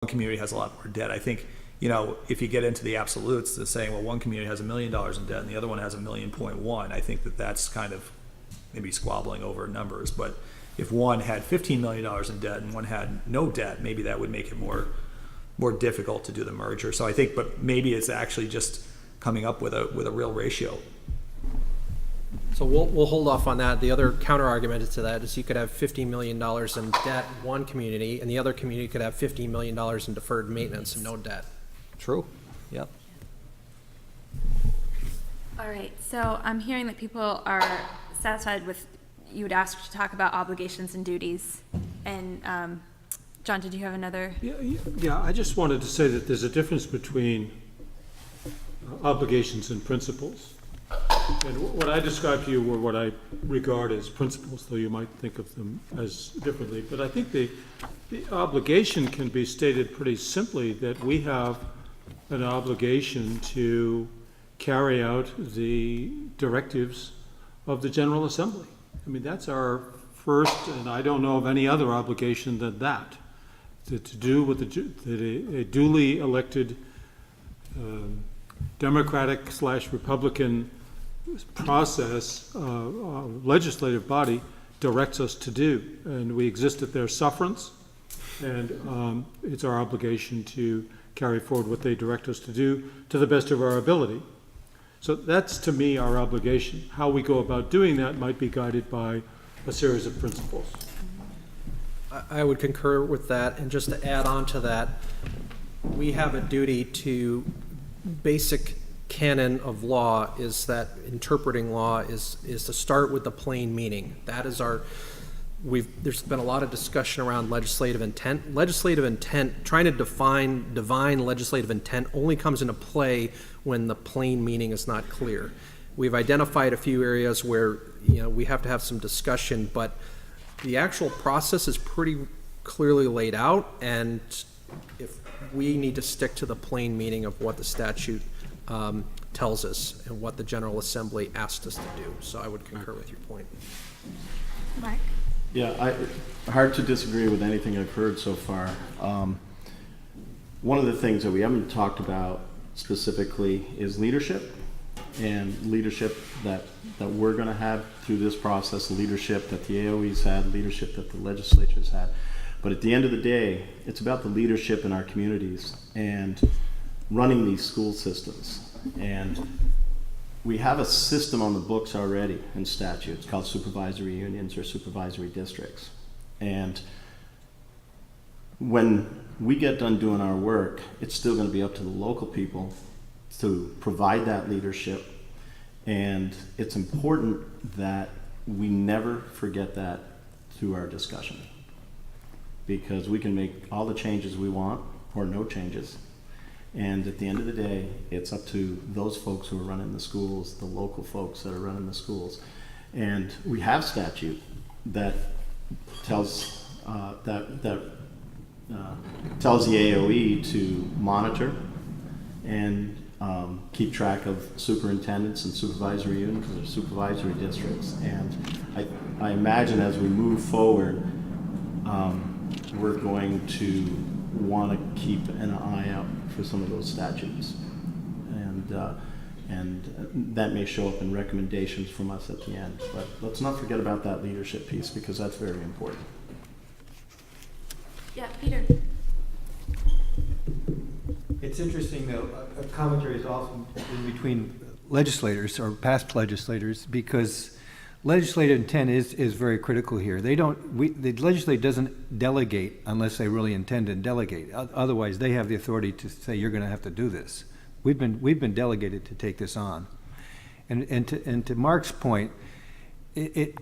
community has a lot more debt. I think, if you get into the absolutes, the saying, well, one community has $1 million in debt and the other one has $1.1 million, I think that's kind of maybe squabbling over numbers. But if one had $15 million in debt and one had no debt, maybe that would make it more difficult to do the merger. So I think, but maybe it's actually just coming up with a real ratio. So we'll hold off on that. The other counter argument to that is you could have $50 million in debt in one community, and the other community could have $50 million in deferred maintenance and no debt. True. Yep. All right, so I'm hearing that people are satisfied with, you would ask to talk about obligations and duties. And John, did you have another? Yeah, I just wanted to say that there's a difference between obligations and principles. And what I described to you were what I regard as principles, though you might think of them as differently. But I think the obligation can be stated pretty simply, that we have an obligation to carry out the directives of the General Assembly. I mean, that's our first, and I don't know of any other obligation than that, to do what a duly elected Democratic/Republican process, legislative body directs us to do. And we exist at their sufferance, and it's our obligation to carry forward what they direct us to do to the best of our ability. So that's, to me, our obligation. How we go about doing that might be guided by a series of principles. I would concur with that, and just to add on to that, we have a duty to, basic canon of law is that interpreting law is to start with the plain meaning. That is our, there's been a lot of discussion around legislative intent. Legislative intent, trying to define divine legislative intent only comes into play when the plain meaning is not clear. We've identified a few areas where we have to have some discussion, but the actual process is pretty clearly laid out, and if we need to stick to the plain meaning of what the statute tells us and what the General Assembly asked us to do. So I would concur with your point. Mark? Yeah, hard to disagree with anything I've heard so far. One of the things that we haven't talked about specifically is leadership, and leadership that we're going to have through this process, leadership that the AOE's had, leadership that the legislature's had. But at the end of the day, it's about the leadership in our communities and running these school systems. And we have a system on the books already in statutes called supervisory unions or supervisory districts. And when we get done doing our work, it's still going to be up to the local people to provide that leadership. And it's important that we never forget that through our discussion, because we can make all the changes we want or no changes. And at the end of the day, it's up to those folks who are running the schools, the local folks that are running the schools. And we have statute that tells tells the AOE to monitor and keep track of superintendents and supervisory units or supervisory districts. And I imagine as we move forward, we're going to want to keep an eye out for some of those statutes, and that may show up in recommendations from us at the end. But let's not forget about that leadership piece, because that's very important. Yeah, Peter. It's interesting, though, a commentary is often in between legislators or past legislators, because legislative intent is very critical here. The legislature doesn't delegate unless they really intend to delegate. Otherwise, they have the authority to say, you're going to have to do this. We've been delegated to take this on. And to Mark's point,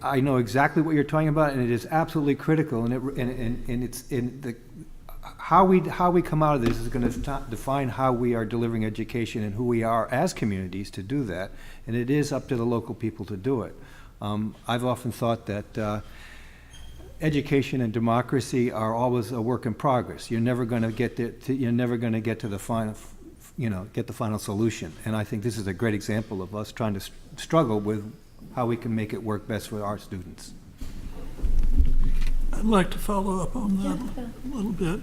I know exactly what you're talking about, and it is absolutely critical. And it's in the how we come out of this is going to define how we are delivering education and who we are as communities to do that. And it is up to the local people to do it. I've often thought that education and democracy are always a work in progress. You're never going to get to the final, get the final solution. And I think this is a great example of us trying to struggle with how we can make it work best for our students. I'd like to follow up on that a little bit.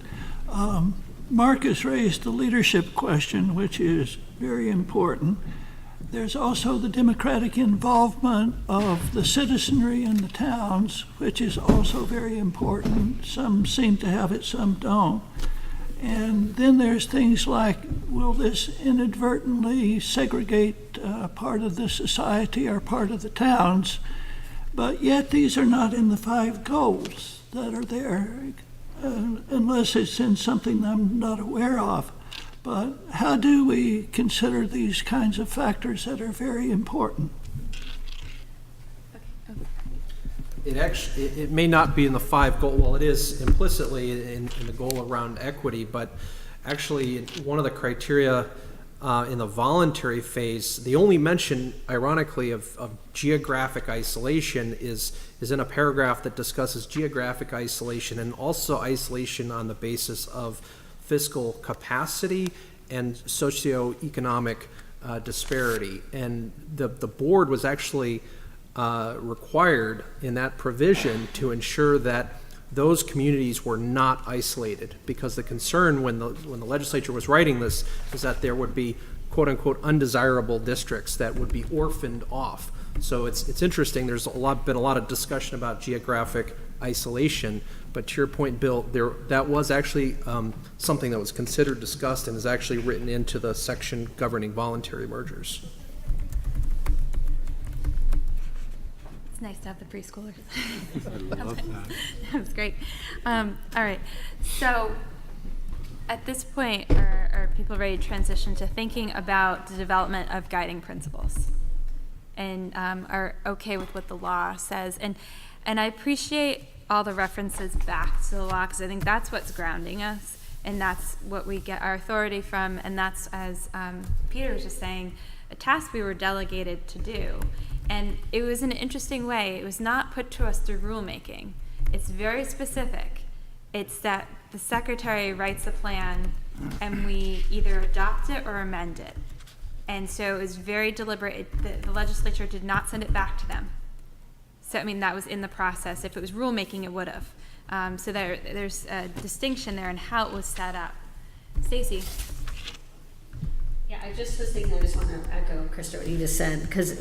Marcus raised the leadership question, which is very important. There's also the democratic involvement of the citizenry in the towns, which is also very important. Some seem to have it, some don't. And then there's things like, will this inadvertently segregate part of the society or part of the towns? But yet these are not in the 5 goals that are there, unless it's in something I'm not aware of. But how do we consider these kinds of factors that are very important? It may not be in the 5 goal, well, it is implicitly in the goal around equity, but actually one of the criteria in the voluntary phase, the only mention, ironically, of geographic isolation is in a paragraph that discusses geographic isolation and also isolation on the basis of fiscal capacity and socioeconomic disparity. And the board was actually required in that provision to ensure that those communities were not isolated, because the concern when the legislature was writing this is that there would be quote unquote undesirable districts that would be orphaned off. So it's interesting. There's been a lot of discussion about geographic isolation, but to your point, Bill, that was actually something that was considered, discussed, and is actually written into the section governing voluntary mergers. It's nice to have the preschoolers. I love that. That was great. All right. So at this point, are people ready to transition to thinking about the development of guiding principles and are okay with what the law says? And I appreciate all the references back to the law, because I think that's what's grounding us, and that's what we get our authority from, and that's, as Peter was just saying, a task we were delegated to do. And it was an interesting way. It was not put to us through rulemaking. It's very specific. It's that the secretary writes a plan and we either adopt it or amend it. And so it was very deliberate. The legislature did not send it back to them. So, I mean, that was in the process. If it was rulemaking, it would have. So there's a distinction there in how it was set up. Stacy. Yeah, I just was thinking, I just want to echo, Krista, what you just said, because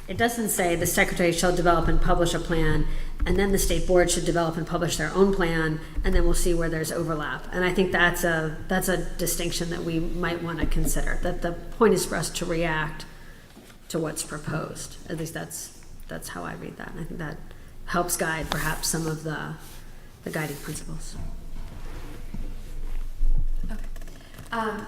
it doesn't say the secretary shall develop and publish a plan, and then the state board should develop and publish their own plan, and then we'll see where there's overlap. And I think that's a distinction that we might want to consider, that the point is for us to react to what's proposed. At least that's how I read that, and I think that helps guide perhaps some of the guiding principles.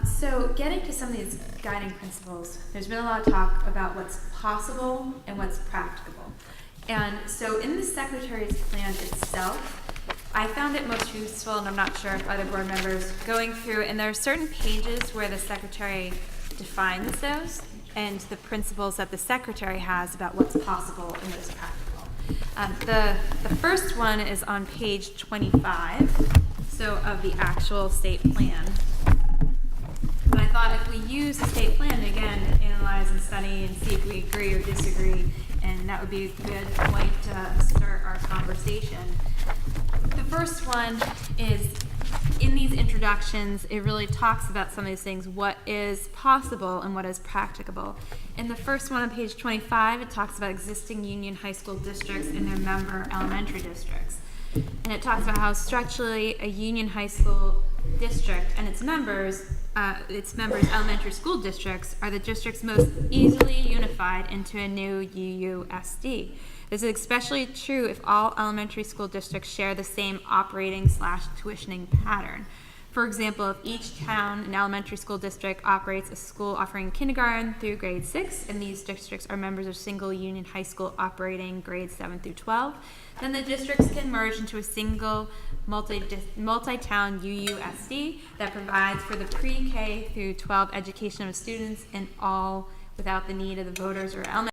So getting to some of these guiding principles, there's been a lot of talk about what's possible and what's practicable. And so in the secretary's plan itself, I found it most useful, and I'm not sure if other board members, going through, and there are certain pages where the secretary defines those and the principles that the secretary has about what's possible and what's practical. The first one is on page 25, so of the actual state plan. But I thought if we use the state plan to, again, analyze and study and see if we agree or disagree, and that would be a good point to start our conversation. The first one is, in these introductions, it really talks about some of these things, what is possible and what is practicable. In the first one on page 25, it talks about existing union high school districts and their member elementary districts. And it talks about how structurally a union high school district and its members elementary school districts are the districts most easily unified into a new UUSD. This is especially true if all elementary school districts share the same operating/tuitioning pattern. For example, if each town and elementary school district operates a school offering kindergarten through grade 6, and these districts are members of single union high school operating grades 7 through 12, then the districts can merge into a single multi-town UUSD that provides for the pre-K through 12 education of students, and all without the need of the voters or elementary